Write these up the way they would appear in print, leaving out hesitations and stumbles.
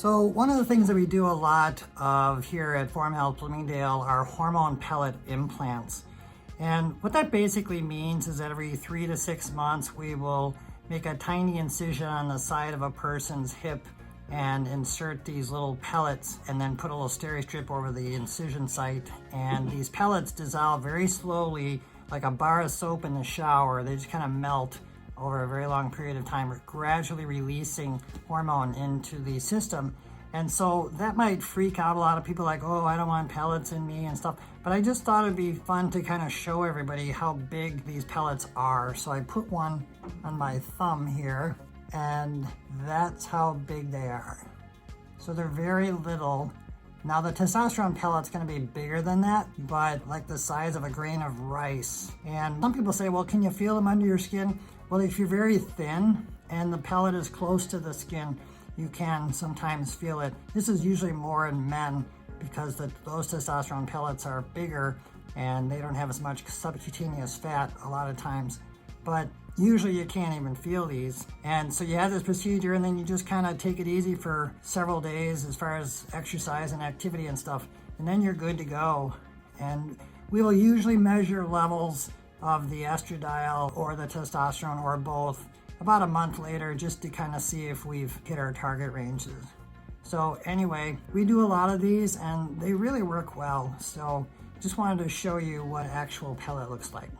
So one of the things that we do a lot of here at Hormonal Bloomingdale are hormone pellet implants. And what that basically means is that every 3 to 6 months we will make a tiny incision on the side of a person's hip and insert these little pellets and then put a little steri strip over the incision site. And these pellets dissolve very slowly like a bar of soap in the shower. They just kind of melt over a very long period of time, gradually releasing hormone into the system. And so that might freak out a lot of people, like, oh, I don't want pellets in me and stuff. But I just thought it'd be fun to kind of show everybody how big these pellets are. So I put one on my thumb here, and that's how big they are. So they're very little. Now the testosterone pellet's gonna be bigger than that, but like the size of a grain of rice. And some people say, well, can you feel them under your skin? Well, if you're very thin and the pellet is close to the skin, you can sometimes feel it. This is usually more in men because those testosterone pellets are bigger and they don't have as much subcutaneous fat a lot of times. But usually you can't even feel these. And so you have this procedure and then you just kind of take it easy for several days as far as exercise and activity and stuff. And then you're good to go. And we will usually measure levels of the estradiol or the testosterone or both about a month later, just to kind of see if we've hit our target ranges. So anyway, we do a lot of these and they really work well. So just wanted to show you what actual pellet looks like.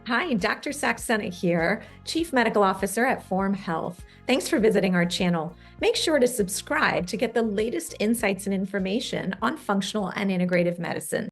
Hi, Dr. Saxena here, Chief Medical Officer at Form Health. Thanks for visiting our channel. Make sure to subscribe to get the latest insights and information on functional and integrative medicine.